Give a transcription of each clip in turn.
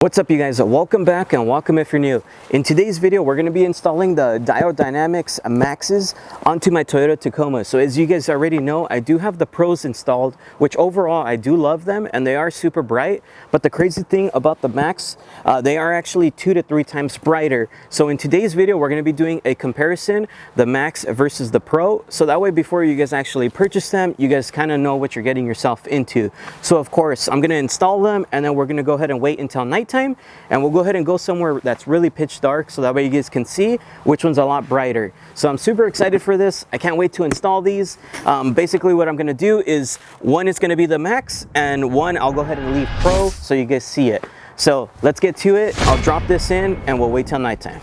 What's up, you guys? Welcome back and welcome if you're new. In today's video, we're going to be installing the DIODE Dynamics Maxes onto my Toyota Tacoma. So as you guys already know, I do have the Pros installed, which overall I do love them and they are super bright. But the crazy thing about the Max, they are actually 2 to 3 times brighter. So in today's video, we're going to be doing a comparison, the Max versus the Pro. So that way, before you guys actually purchase them, you guys kind of know what you're getting yourself into. So of course, I'm going to install them and then we're going to go ahead and wait until night time, and we'll go ahead and go somewhere that's really pitch dark so that way you guys can see which one's a lot brighter. So I'm super excited for this. I can't wait to install these. Basically what I'm going to do is one is going to be the Max and one I'll go ahead and leave Pro so you guys see it. So let's get to it. I'll drop this in and we'll wait till nighttime.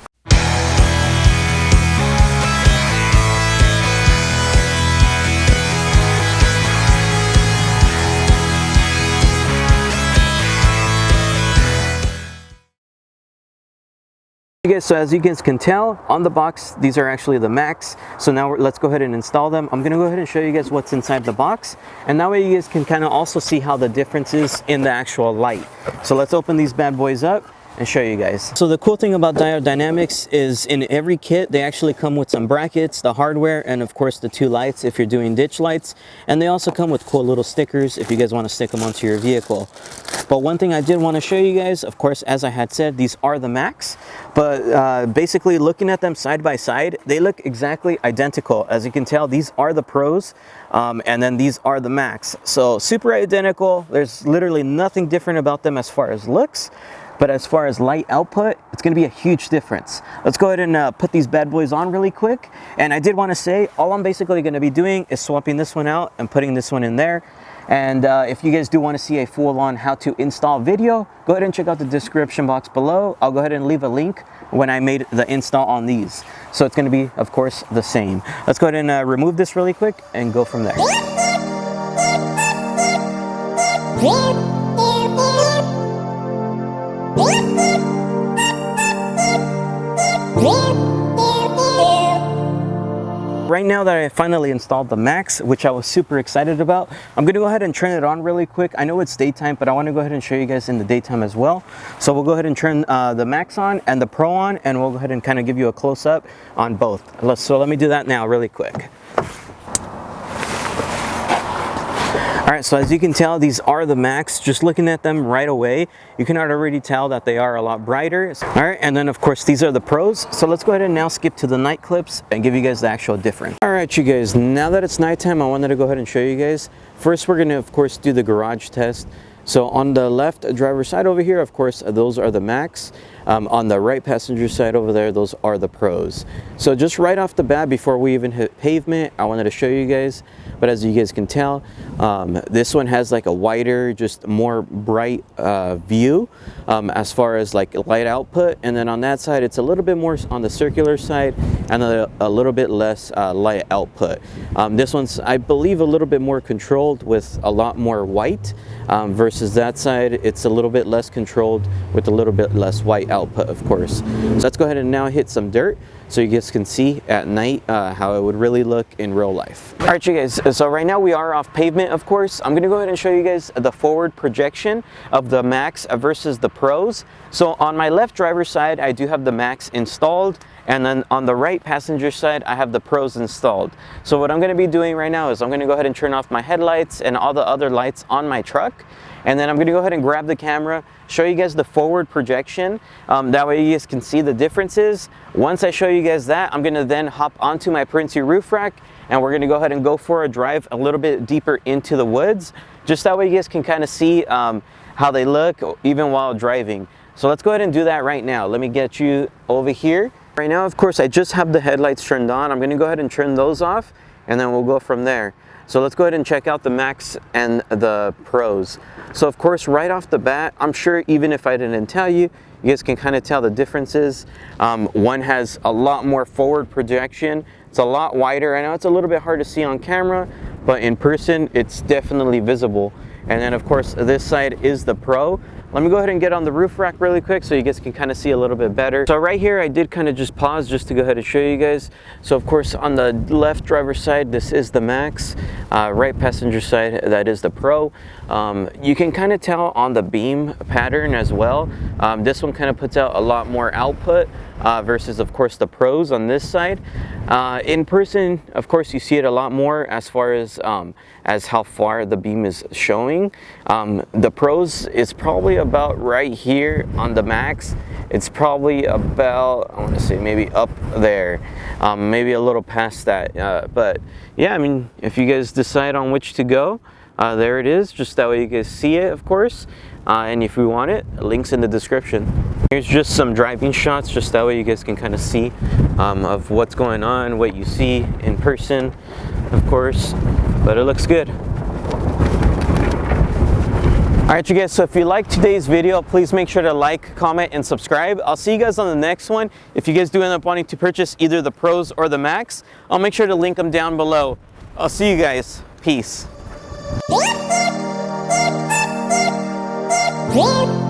So as you guys can tell on the box, these are actually the Max. So now let's go ahead and install them. I'm gonna go ahead and show you guys what's inside the box, and that way you guys can kind of also see how the difference is in the actual light. So let's open these bad boys up and show you guys. So the cool thing about DIODE Dynamics is in every kit they actually come with some brackets, the hardware, and of course the 2 lights if you're doing ditch lights, and they also come with cool little stickers if you guys want to stick them onto your vehicle. But one thing I did want to show you guys, of course, as I had said, these are the Max, but basically looking at them side by side, they look exactly identical. As you can tell, these are the Pros, and then these are the Max. So super identical. There's literally nothing different about them as far as looks. But as far as light output, it's going to be a huge difference. Let's go ahead and put these bad boys on really quick. And I did want to say, all I'm basically going to be doing is swapping this one out and putting this one in there. And if you guys do want to see a full-on how to install video, go ahead and check out the description box below. I'll go ahead and leave a link when I made the install on these. So it's going to be, of course, the same. Let's go ahead and remove this really quick and go from there. Right now that I finally installed the Max, which I was super excited about, I'm going to go ahead and turn it on really quick. I know it's daytime, but I want to go ahead and show you guys in the daytime as well. So we'll go ahead and turn the Max on and the Pro on, and we'll go ahead and kind of give you a close-up on both. So let me do that now really quick. Alright, so as you can tell, these are the Max. Just looking at them right away, you can already tell that they are a lot brighter. Alright, and then of course these are the Pros. So let's go ahead and now skip to the night clips and give you guys the actual difference. Alright, you guys, now that it's nighttime, I wanted to go ahead and show you guys. First, we're going to of course do the garage test. So on the left driver's side over here, of course, those are the Max. On the right passenger side over there, those are the Pros. So just right off the bat, before we even hit pavement, I wanted to show you guys. But as you guys can tell, this one has like a wider, just more bright view as far as like light output. And then on that side, it's a little bit more on the circular side and a little bit less light output. This one's, I believe, a little bit more controlled with a lot more white versus that side. It's a little bit less controlled with a little bit less white output, of course. So let's go ahead and now hit some dirt so you guys can see at night how it would really look in real life. All right, you guys, so right now we are off pavement, of course. I'm gonna go ahead and show you guys the forward projection of the Max versus the Pros. So on my left driver's side, I do have the Max installed, and then on the right passenger side, I have the Pros installed. So what I'm gonna be doing right now is I'm gonna go ahead and turn off my headlights and all the other lights on my truck. And then I'm gonna go ahead and grab the camera, show you guys the forward projection. That way you guys can see the differences. Once I show you guys that, I'm gonna then hop onto my Princey roof rack, and we're gonna go ahead and go for a drive a little bit deeper into the woods. Just that way you guys can kind of see how they look even while driving. So let's go ahead and do that right now. Let me get you over here. Right now, of course, I just have the headlights turned on. I'm gonna go ahead and turn those off, and then we'll go from there. So let's go ahead and check out the Max and the Pros. So of course, right off the bat, I'm sure even if I didn't tell you, you guys can kind of tell the differences. One has a lot more forward projection. It's a lot wider. I know it's a little bit hard to see on camera, but in person, it's definitely visible. And then of course, this side is the Pro. Let me go ahead and get on the roof rack really quick so you guys can kind of see a little bit better. So right here, I did kind of just pause just to go ahead and show you guys. So of course, on the left driver's side, this is the Max. Right passenger side, that is the Pro. You can kind of tell on the beam pattern as well. This one kind of puts out a lot more output versus of course the Pros on this side. In person, of course, you see it a lot more as far as how far the beam is showing. The Pros is probably about right here on the Max. It's probably about, I want to say maybe up there, maybe a little past that. But yeah, I mean, if you guys decide on which to go, there it is, just that way you guys see it, of course. And if you want it, links in the description. Here's just some driving shots, just that way you guys can kind of see of what's going on, what you see in person, of course, but it looks good. All right, you guys, so if you liked today's video, please make sure to like, comment, and subscribe. I'll see you guys on the next one. If you guys do end up wanting to purchase either the Pros or the Max, I'll make sure to link them down below. I'll see you guys. Peace. Yeah.